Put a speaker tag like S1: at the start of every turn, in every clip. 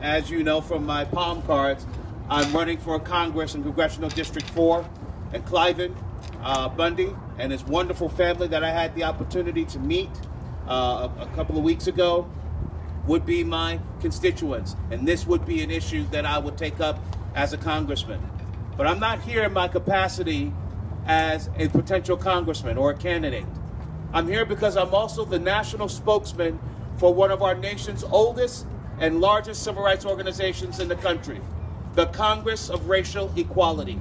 S1: as you know from my palm cards, I'm running for Congress in Congressional District 4, and Cliven Bundy and his wonderful family that I had the opportunity to meet a couple of weeks ago would be my constituents, and this would be an issue that I would take up as a congressman. But I'm not here in my capacity as a potential congressman or a candidate. I'm here because I'm also the national spokesman for one of our nation's oldest and largest civil rights organizations in the country, the Congress of Racial Equality.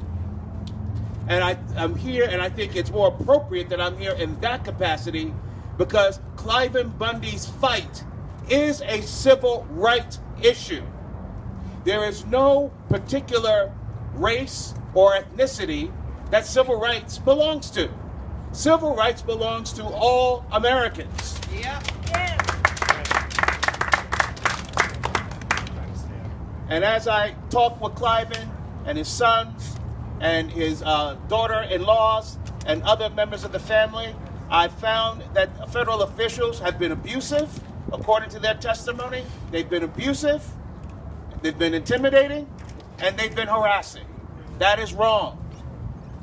S1: And I'm here, and I think it's more appropriate that I'm here in that capacity because Cliven Bundy's fight is a civil rights issue. There is no particular race or ethnicity that civil rights belongs to. Civil rights belongs to all Americans.
S2: Yeah.
S1: And as I talk with Cliven and his sons and his daughter-in-laws and other members of the family, I found that federal officials have been abusive, according to their testimony. They've been abusive, they've been intimidating, and they've been harassing. That is wrong.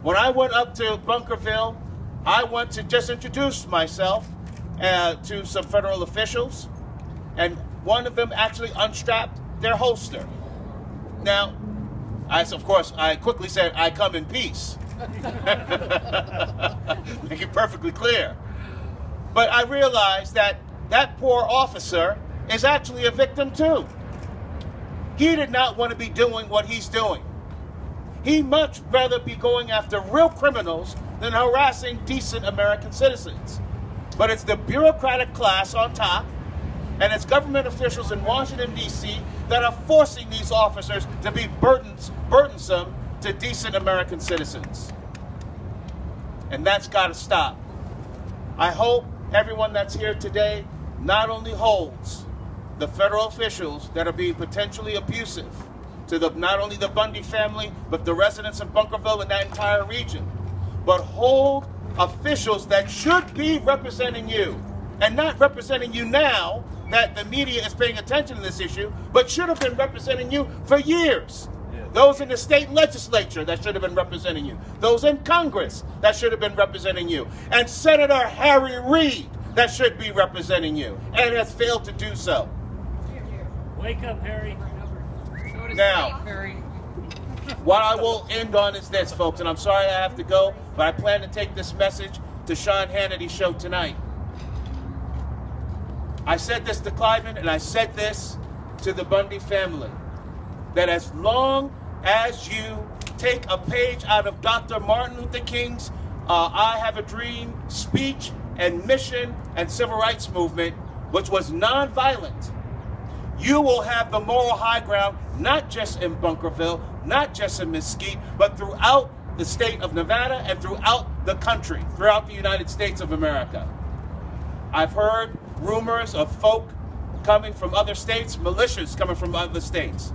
S1: When I went up to Bunkerville, I went to just introduce myself to some federal officials, and one of them actually unstrapped their holster. Now, of course, I quickly said, I come in peace. Make it perfectly clear. But I realized that that poor officer is actually a victim too. He did not want to be doing what he's doing. He'd much rather be going after real criminals than harassing decent American citizens. But it's the bureaucratic class on top, and it's government officials in Washington, D.C. that are forcing these officers to be burdensome to decent American citizens. And that's got to stop. I hope everyone that's here today not only holds the federal officials that are being potentially abusive to not only the Bundy family, but the residents of Bunkerville and that entire region, but hold officials that should be representing you, and not representing you now that the media is paying attention to this issue, but should have been representing you for years. Those in the state legislature that should have been representing you. Those in Congress that should have been representing you. And Senator Harry Reid that should be representing you and has failed to do so.
S3: Wake up, Harry.
S1: Now, what I will end on is this, folks, and I'm sorry I have to go, but I plan to take this message to Sean Hannity's show tonight. I said this to Cliven, and I said this to the Bundy family, that as long as you take a page out of Dr. Martin Luther King's I Have a Dream speech and mission and civil rights movement, which was nonviolent, you will have the moral high ground, not just in Bunkerville, not just in Mesquite, but throughout the state of Nevada and throughout the country, throughout the United States of America. I've heard rumors of folk coming from other states, militias coming from other states.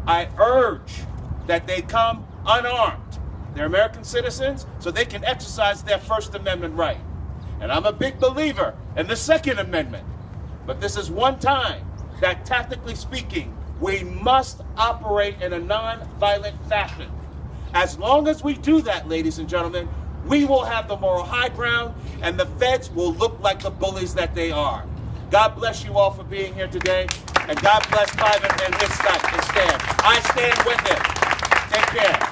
S1: I urge that they come unarmed. They're American citizens, so they can exercise their First Amendment right. And I'm a big believer in the Second Amendment. But this is one time that, tactically speaking, we must operate in a non-violent fashion. As long as we do that, ladies and gentlemen, we will have the moral high ground, and the feds will look like the bullies that they are. God bless you all for being here today, and God bless Cliven and his stand. I stand with him. Take care.